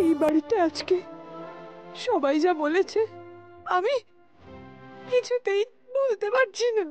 এই বাড়িতে আজকে সবাই যা বলেছে আমি কিছুতেই বলতে পারছি না।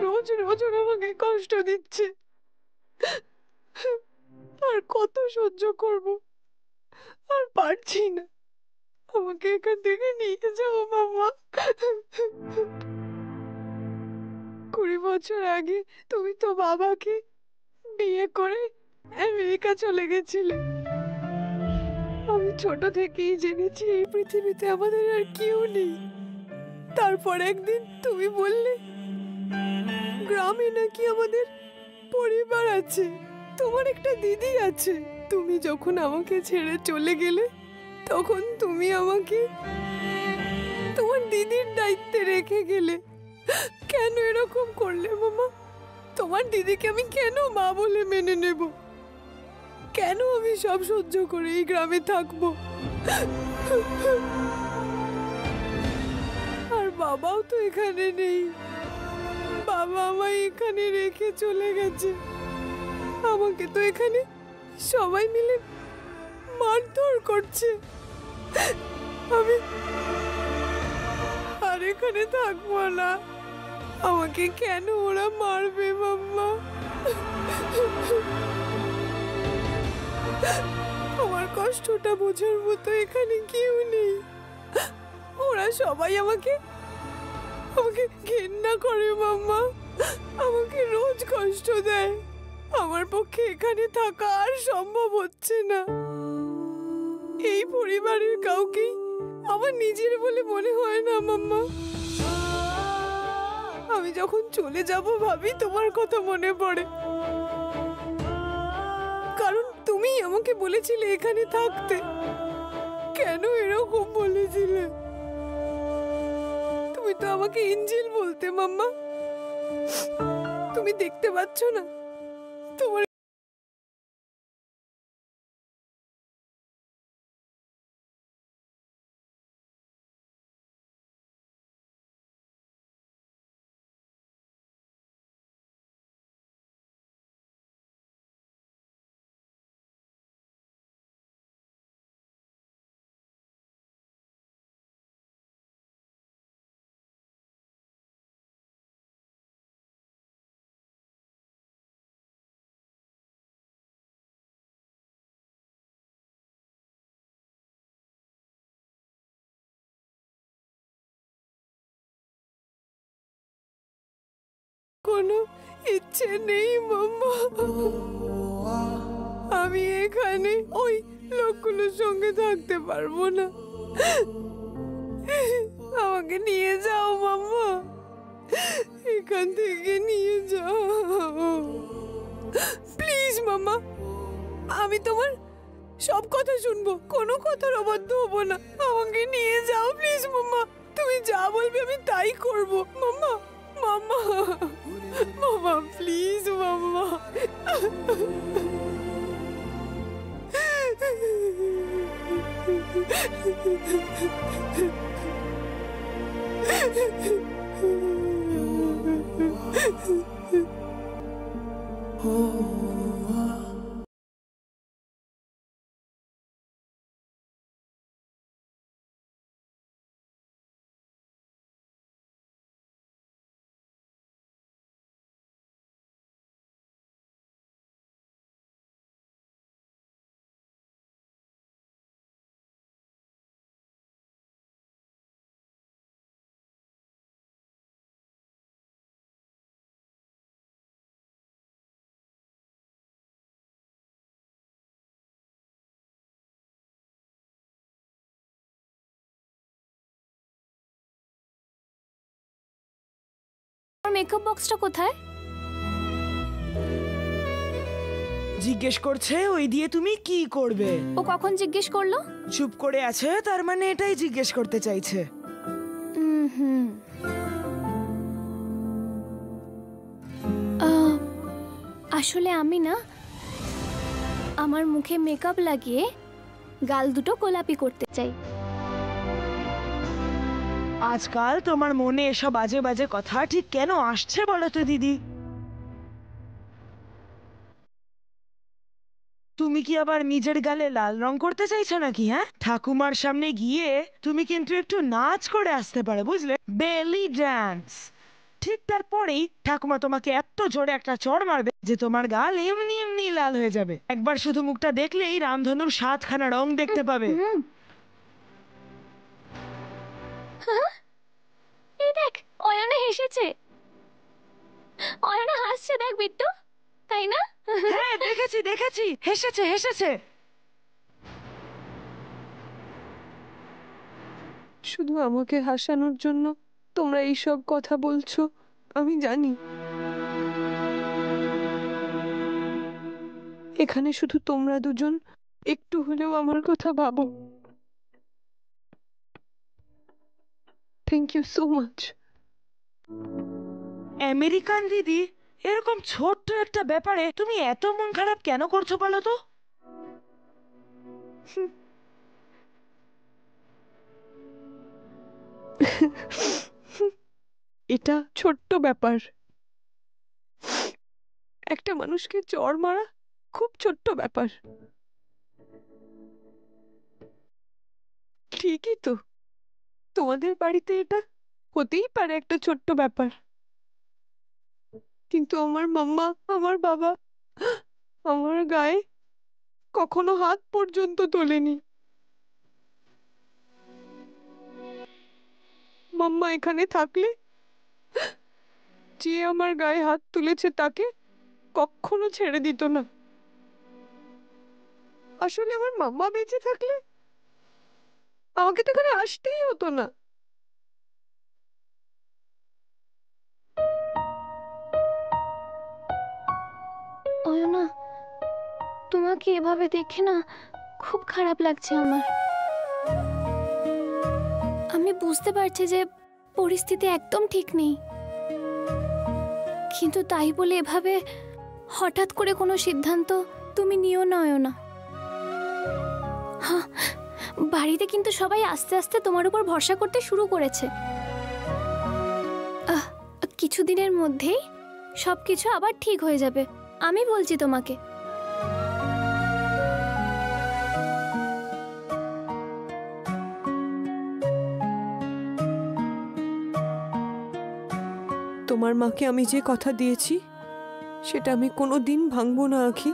রোজ রোজ ওরা আমাকে কষ্ট দিচ্ছে, আর কত সহ্য করব, আর পারছি না। আমাকে এখান থেকে নিয়ে যাও মামা। 20 বছর আগে তুমি তো বাবাকে বিয়ে করে আমেরিকা চলে গেছিলে। আমি ছোট থেকেই জেনেছি এই পৃথিবীতে আমাদের আর কেউ নেই। তারপর একদিন তুমি বললে গ্রামে নাকি আমাদের পরিবার আছে, তোমার একটা দিদি আছে। তুমি যখন আমাকে ছেড়ে চলে গেলে তখন তুমি আমাকে তোমার দিদির দায়িত্বে রেখে গেলে। কেন এরকম করলে মামা? তোমার দিদিকে আমি কেন মা বলে মেনে নেব? কেন আমি সব সহ্য করে এই গ্রামে থাকবো? আর বাবাও তো এখানে নেই। বাবা আমায় এখানে রেখে চলে গেছে। আমাকে তো এখানে সবাই মিলে মারধর করছে। আমি আর এখানে থাকবো না। আমাকে কেন ওরা মারবে মাম্মা? আমার কষ্টটা বোঝার মতো এখানে কেউ নেই। ওরা সবাই আমাকে ঘেন্না করে মাম্মা। আমাকে রোজ কষ্ট দেয়। আমার পক্ষে এখানে থাকা আর সম্ভব হচ্ছে না। এই পরিবারের কাউকেই আমার নিজের বলে মনে হয় না মাম্মা। আমি যখন চলে যাব ভাবি তোমার কথা মনে পড়ে, কারণ তুমি আমাকে বলেছিলে এখানে থাকতে। কেন এরকম বলেছিলে? তুমি তো আমাকে এঞ্জেল বলতে মাম্মা। তুমি দেখতে পাচ্ছ না তোমার কোনো ইচ্ছে নেই মাম্মা। আমি এখানে ওই লোকগুলোর সঙ্গে থাকতে পারবো না। আমাকে নিয়ে যাও মাম্মা, এখান থেকে নিয়ে যাও প্লিজ মাম্মা। আমি তোমার সব কথা শুনবো, কোনো কথার অবাধ্য হবো না। আমাকে নিয়ে যাও প্লিজ মাম্মা। তুমি যা বলবে আমি তাই করবো মাম্মা। মাম্মা, মাম্মা প্লিজ মাম্মা। মেকআপ বক্সটা কোথায়? জিজ্ঞেস করছে ওই দিয়ে তুমি কি করবে। ও কখন জিজ্ঞেস করলো? চুপ করে আছে, তার মানে এটাই জিজ্ঞেস করতে চাইছে। আসলে আমি না আমার মুখে মেকআপ লাগিয়ে গাল দুটো গোলাপি করতে চাই। আজকাল তোমার মনে এসব বাজে বাজে কথা ঠিক কেন আসছে বলো তো দিদি? তুমি কি আবার নিজের গালে লাল রং করতে চাইছো নাকি? হ্যাঁ, ঠাকুমার সামনে গিয়ে তুমি কিন্তু একটু নাচ করে আসতে পারো, বুঝলে? বেলি ডান্স। ঠিক তারপরেই ঠাকুমা তোমাকে এত জোরে একটা চড় মারবে যে তোমার গাল এমনি এমনি লাল হয়ে যাবে। একবার শুধু মুখটা দেখলেই রামধনুর 7খানা রং দেখতে পাবে। এই দেখ, অয়নে হেসেছে। অয়নে হাসছে, দেখ বিট্টু, তাই না? হ্যাঁ, দেখেছি দেখেছি, হেসেছে হেসেছে। শুধু আমাকে হাসানোর জন্য তোমরা এইসব কথা বলছো, আমি জানি। এখানে শুধু তোমরা দুজন একটু হলেও আমার কথা ভাবো। Thank you so much. American দিদি, এরকম ছোট্ট একটা ব্যাপারে তুমি এত মন খারাপ কেন করছো বলো তো? এটা ছোট্ট ব্যাপার। একটা মানুষকে চড় মারা খুব ছোট্ট ব্যাপার। ঠিকই তো, তোমাদের বাড়িতে এটা হতেই পারে একটা ছোট্ট ব্যাপার, কিন্তু আমার মাম্মা, আমার বাবা আমার গায়ে কখনো হাত পর্যন্ত তোলেনি। মাম্মা এখানে থাকলে যে আমার গায়ে হাত তুলেছে তাকে কখনো ছেড়ে দিত না। আসলে আমার মাম্মা বেঁচে থাকলে আমাকে তো এখানে আসতেই হতো না। অয়না, তোমাকে এভাবে দেখে না খুব খারাপ লাগছে আমার। আমি বুঝতে পারছি যে পরিস্থিতি একদম ঠিক নেই, কিন্তু তাই বলে এভাবে হঠাৎ করে কোনো সিদ্ধান্ত তুমি নিও না অয়না। হ্যাঁ, বাড়িতে কিন্তু সবাই আস্তে আস্তে তোমার উপর ভরসা করতে শুরু করেছে। কিছুদিনের মধ্যেই সবকিছু আবার ঠিক হয়ে যাবে, আমি বলছি তোমাকে। তোমার মাকে আমি যে কথা দিয়েছি সেটা আমি কোনোদিন ভাঙবো না আখি।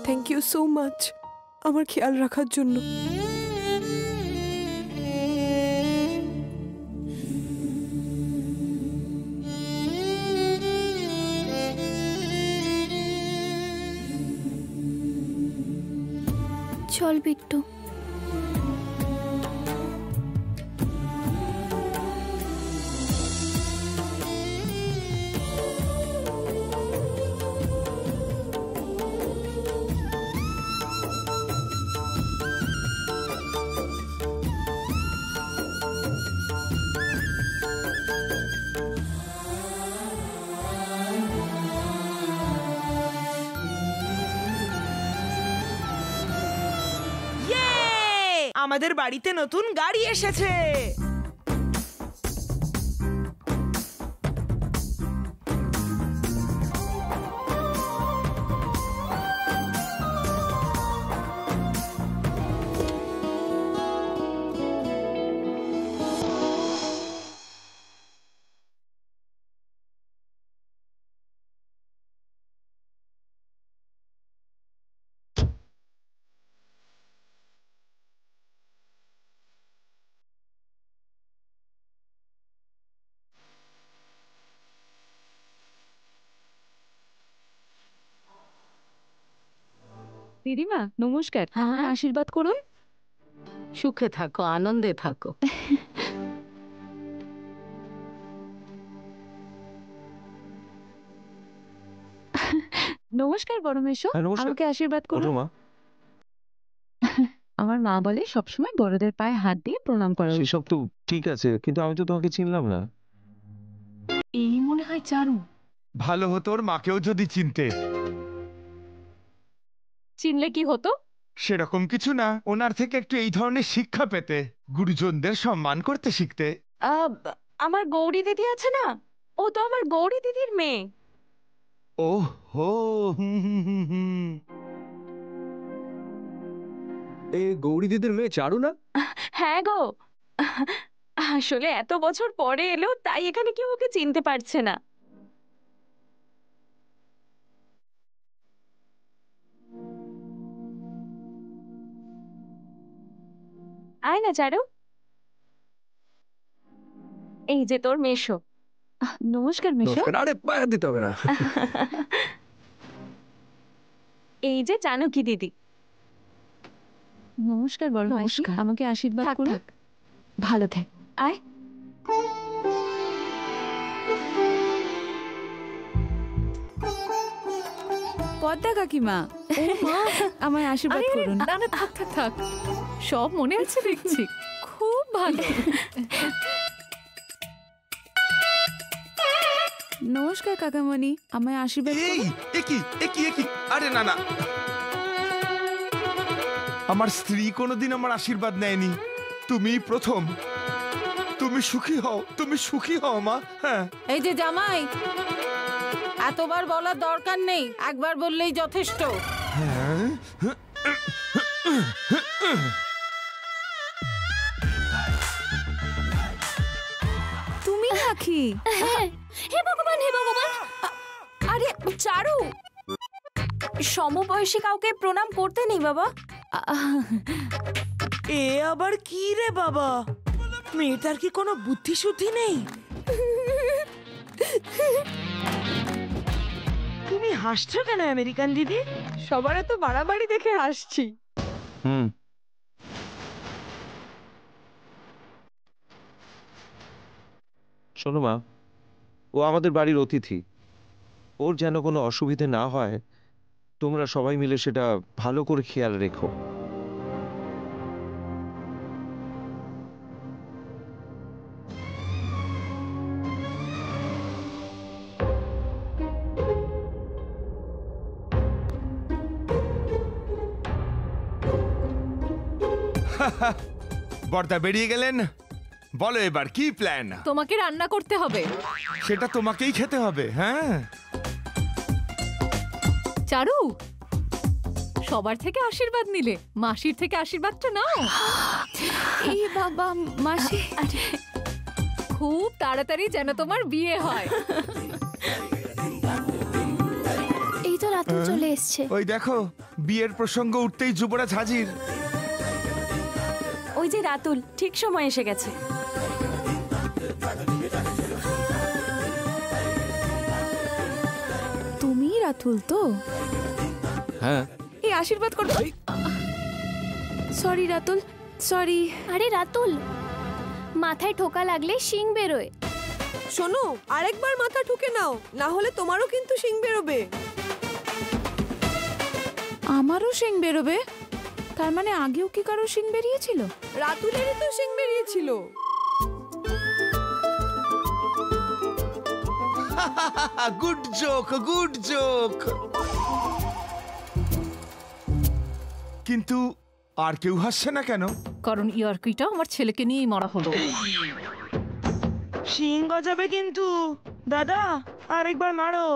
থ্যাংক ইউ সো মাচ আমার খেয়াল রাখার জন্য। চল বিট্টু। আমাদের বাড়িতে নতুন গাড়ি এসেছে। দিদিমা নমস্কার, আশীর্বাদ করুন। সুখে থাকো, আনন্দে থাকো। নমস্কার বড় মেশো, হ্যাঁ, নমস্কার। আমাকে আশীর্বাদ ওঠো করুন। মা। আমার মা বলে সবসময় বড়দের পায়ে হাত দিয়ে প্রণাম করা উচিত। সেসব তো ঠিক আছে, কিন্তু আমি তো তোমাকে চিনলাম না। এই মনে হয় চারু। ভালো হতো ওর মাকেও যদি চিনতে। চিনলে কি হতো? সেরকম কিছু না, ওনার থেকে একটু এই ধরনের শিক্ষা পেতে, গুরুজনদের সম্মান করতে শিখতে। আমার গৌরী দিদি আছে না, ও তো আমার গৌরী দিদির মেয়ে। ও হো এ গৌরী দিদির মেয়ে চারু না? হ্যাঁ গো, আসলে এত বছর পরে এলো তাই এখানে কেউ ওকে চিনতে পারছে না। আয় না চারু, এই যে তোর মেশো। নমস্কার মেশো। নমস্কার। আরে পায়ে দিতে হবে না। এই যে জানকী দিদি। নমস্কার বড় মাসি, নমস্কার। আমাকে আশীর্বাদ থাক, করুন। থাক। ভালো থাক। আয়। পদ্মা কাকিমা, আমায় আশীর্বাদ করুন। না না, থাক থাক থাক, সব মনে আছে দেখছি, খুব ভালো। নমস্কার কাকামণি, আমায় আশীর্বাদ এই করুন। একি আরে না না, আমার স্ত্রী কোনোদিন আমার আশীর্বাদ নেয়নি, তুমি প্রথম। তুমি সুখী হও মা। হ্যাঁ, এই যে জামাই, এতবার বলার দরকার নেই, একবার বললেই যথেষ্ট। তুমি নাকি? হে ভগবান, হে ভগবান! আরে চারু, সমবয়সী কাউকে প্রণাম করতে নেই বাবা। এ আবার কি রে বাবা, মেয়েটার কি কোনো বুদ্ধি শুদ্ধি নেই? তুমি হাসছো কেন আমেরিকান দিদি? সবার এত বাড়াবাড়ি দেখে হাসছি। হুম। শোনো মা, ও আমাদের বাড়ির অতিথি, ওর যেন কোনো অসুবিধে না হয়, তোমরা সবাই মিলে সেটা ভালো করে খেয়াল রেখো। বর্দা বেরিয়ে গেলেন, বলো এবার কি প্ল্যান? তোমাকে রান্না করতে হবে। সেটা তোমাকেই খেতে হবে। হ্যাঁ, চারু, সবার থেকে আশীর্বাদ নিলে, মাসির থেকে আশীর্বাদটা নাও। এই বাবা মাসি, খুব তাড়াতাড়ি যেন তোমার বিয়ে হয়। এই তো রাতুল চলে এসছে। ওই দেখো বিয়ের প্রসঙ্গ উঠতেই যুবরাজ হাজির। ওই যে রাতুল ঠিক সময় এসে গেছে। তুমি রাতুল তো? হ্যাঁ। এই আশীর্বাদ করো। Sorry Ratul, sorry. আরে রাতুল, মাথায় ঠোকা লাগলে শিং বেরোয়। শোনো, আরেকবার মাথা ঠুকে নাও, না হলে তোমারও কিন্তু শিং বেরোবে। আমারও শিং বেরোবে? তার মানে আগেও কি কারো শিং বেরিয়েছিল? রাতুলেরই তো শিং বেরিয়েছিল। Good joke. কিন্তু আর কেউ হাসছে না কেন? কারণ ইয়ার্কিটা আমার ছেলেকে নিয়েই মারা হলো। শিং গজাবে কিন্তু। দাদা, আরেকবার মারো।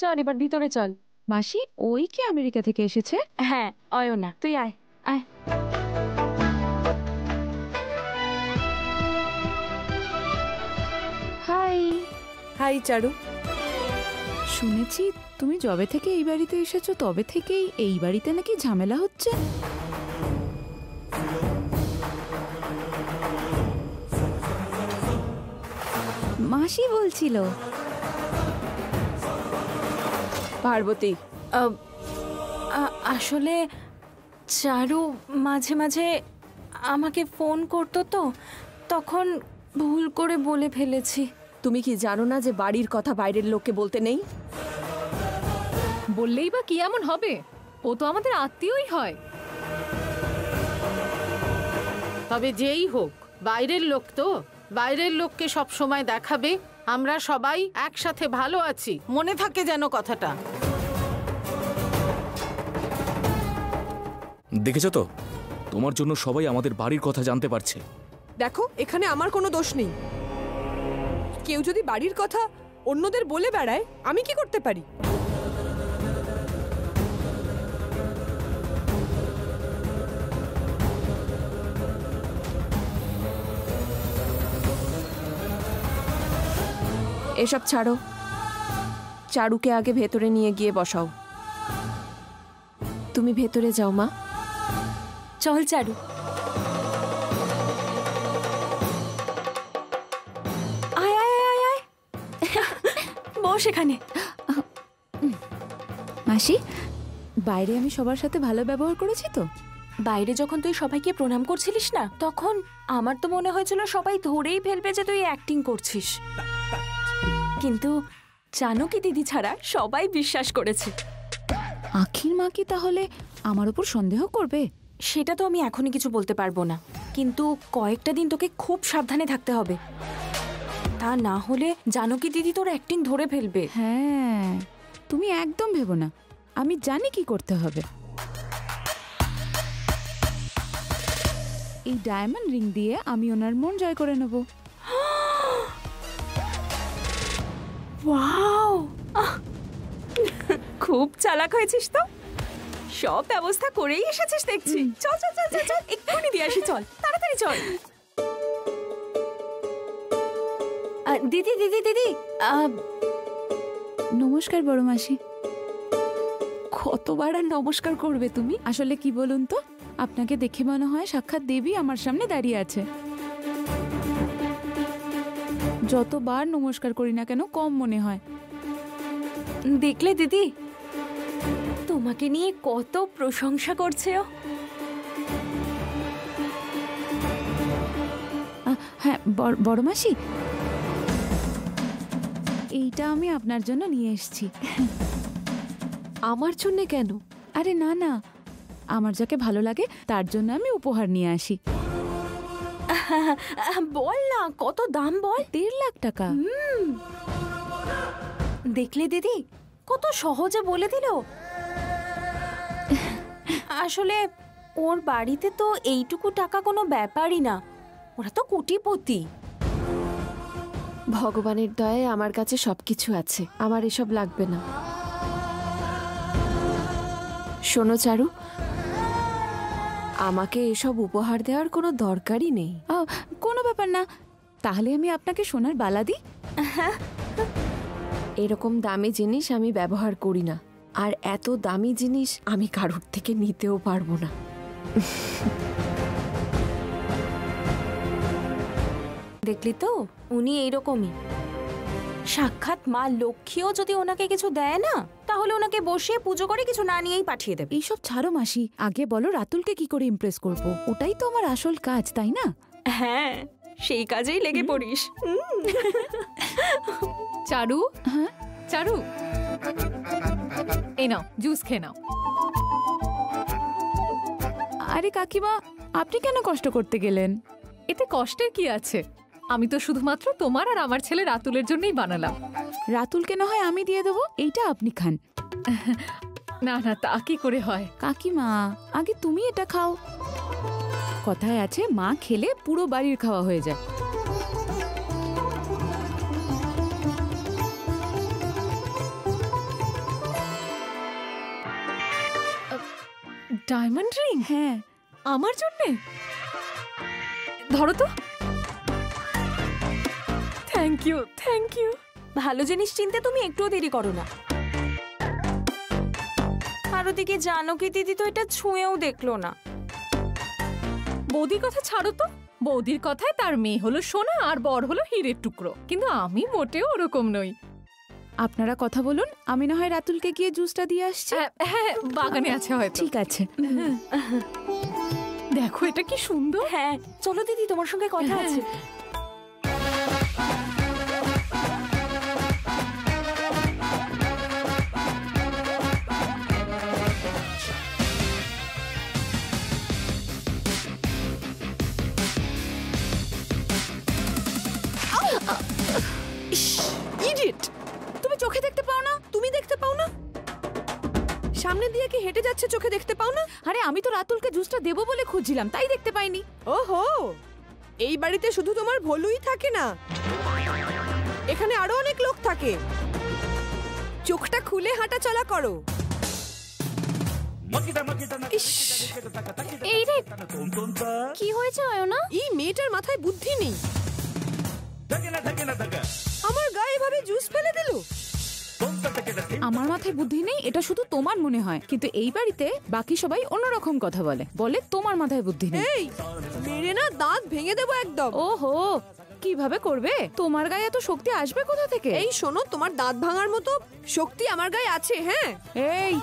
চল এবার ভিতরে চল। মাসি, ওই কি আমেরিকা থেকে এসেছে? হ্যাঁ, অয়না, তুই আয় আয়। হাই। হাই চারু। শুনেছি তুমি যবে থেকে এই বাড়িতে এসেছো তবে থেকেই এই বাড়িতে নাকি ঝামেলা হচ্ছে। মাসি বলছিল। পার্বতী, আসলে চারু মাঝে মাঝে আমাকে ফোন করতো তো, তখন ভুল করে বলে ফেলেছি। তুমি কি জানো না যে বাড়ির কথা বাইরের লোককে বলতে নেই? বললেই বা কি এমন হবে, ও তো আমাদের আত্মীয়ই হয়। তবে যেই হোক, বাইরের লোক তো বাইরের লোককে সব সময় দেখাবে আমরা সবাই একসাথে ভালো আছি, মনে থাকে যেন কথাটা। দেখেছো তো, তোমার জন্য সবাই আমাদের বাড়ির কথা জানতে পারছে। দেখো, এখানে আমার কোনো দোষ নেই। কেউ যদি বাড়ির কথা অন্যদের বলে বেড়ায়, আমি কি করতে পারি? এসব ছাড়ো, চারুকে আগে ভেতরে নিয়ে গিয়ে বসাও। তুমি ভেতরে যাও মা। চল চারু। আয় আয় আয় আয় বস এখানে। মাসি, বাইরে আমি সবার সাথে ভালো ব্যবহার করেছি তো? বাইরে যখন তুই সবাইকে প্রণাম করছিলিস না, তখন আমার তো মনে হয়েছিল সবাই ধরেই ফেলবে যে তুই অ্যাক্টিং করছিস, কিন্তু জানকী দিদি ছাড়া সবাই বিশ্বাস করেছে। আখির মা কি তাহলে আমার উপর সন্দেহ করবে? সেটা তো আমি এখনই কিছু বলতে পারবো না, কিন্তু কয়েকটা দিন তোকে খুব সাবধানে থাকতে হবে, তা না হলে জানকী দিদি তোর অ্যাক্টিং ধরে ফেলবে। হ্যাঁ, তুমি একদম ভেবো না, আমি জানি কি করতে হবে। এই ডায়মন্ড রিং দিয়ে আমি ওনার মন জয় করে নেব। ওয়াও, খুব চালাক হয়েছিস তো, সব ব্যবস্থা করেই এসেছিস দেখছি। চল চল চল চল চল, এক্ষুনি দিয়ে আসি, চল তাড়াতাড়ি চল। দিদি দিদি দিদি, নমস্কার বড় মাসি। কতবার আর নমস্কার করবে তুমি? আসলে কি বলুন তো, আপনাকে দেখে মনে হয় সাক্ষাৎ দেবী আমার সামনে দাঁড়িয়ে আছে। যতবার নমস্কার করি না কেন কম মনে হয়। দেখলে দিদি, তোমাকে নিয়ে কত প্রশংসা করছে ও। হ্যাঁ বড় মাসি, এইটা আমি আপনার জন্য নিয়ে এসেছি। আমার জন্য কেন? আরে না না, আমার যাকে ভালো লাগে তার জন্য আমি উপহার নিয়ে আসি। বল না, কত দাম বল? 1.5 লাখ টাকা। দেখলে দিদি, কত সহজে বলে দিল। আসলে ওর বাড়িতে তো এইটুকু টাকা কোনো ব্যাপারই না, ওরা তো কোটিপতি। ভগবানের দয়ায় আমার কাছে সবকিছু আছে, আমার এসব লাগবে না। শোনো চারু, আমাকে এসব উপহার দেওয়ার কোনো দরকারই নেই। কোনো ব্যাপার না, তাহলে আমি আপনাকে সোনার বালা দিই। এরকম দামি জিনিস আমি ব্যবহার করি না, আর এত দামি জিনিস আমি কারোর থেকে নিতেও পারবো না। দেখলি তো, উনি এইরকমই। সাক্ষাৎ মা লক্ষ্মীও যদি ওনাকে কিছু দেয় না, তাহলে ওনাকে বসিয়ে পুজো করে কিছু না নিয়েই পাঠিয়ে দেবে। এইসব ছাড়ো মাসি, আগে বলো রাতুলকে কি করে ইমপ্রেস করব? ওটাই তো আমার আসল কাজ, তাই না? হ্যাঁ, সেই কাজেই লেগে পড়িস। চারু, হ্যাঁ চারু, এই নাও জুস খেয়ে নাও। আরে কাকিমা, আপনি কেন কষ্ট করতে গেলেন? এতে কষ্টের কি আছে? আমি তো শুধুমাত্র তোমার আর আমার ছেলে রাতুলের জন্যই বানালাম। রাতুলকে না হয় আমি দিয়ে দেবো, এইটা আপনি খান। না না, তা কি করে হয়? কাকিমা, আগে তুমি এটা খাও। কথায় আছে, মা খেলে পুরো বাড়ির খাওয়া হয়ে যায়। Diamond ring? হ্যাঁ, আমার জন্যে? ধরো তো। Thank you thank you. ভালো জিনিস চিনতে তুমি একটুও দেরি করো না। আর ওদিকে জানকী দিদি তো এটা ছুঁয়েও দেখলো না। বৌদির কথা ছাড়ো তো, বৌদির কথায় তার মেয়ে হলো সোনা আর বর হলো হীরের টুকরো, কিন্তু আমি মোটেও ওরকম নই। আপনারা কথা বলুন, আমি না হয় রাতুলকে গিয়ে জুসটা দিয়ে আসছি। হ্যাঁ, বাগানে আছে হয়তো। ঠিক আছে। দেখো এটা কি সুন্দর। হ্যাঁ, চলো দিদি, তোমার সঙ্গে কথা আছে। সামনে দিয়ে কি হেঁটে যাচ্ছে চোখে দেখতে পাও না? আরে আমি তো রাতুলকে জুসটা দেবো বলে খুঁজছিলাম, তাই দেখতে পাইনি। ওহো, এই বাড়িতে শুধু তোমার ভলুই থাকে না, এখানে আরো অনেক লোক থাকে। চোখটা খুলে হাঁটা চলা করো। ইস, এই রে, কি হয়েছে অয়না? এই মেয়েটার মাথায় বুদ্ধি নেই, আমার গায়ে এভাবে জুস ফেলে দিল। আমার মাথায় বুদ্ধি নেই এটা শুধু তোমার মনে হয়, কিন্তু এই বাড়িতে বাকি সবাই অন্যরকম কথা বলে, বলে তোমার মাথায় বুদ্ধি নেই। এই মেরে না দাঁত ভেঙে দেবো একদম। ওহো, কিভাবে করবে? তোমার গায়ে এত শক্তি আসবে কোথা থেকে? এই শোনো, তোমার দাঁত ভাঙার মতো শক্তি আমার গায়ে আছে। হ্যাঁ, এই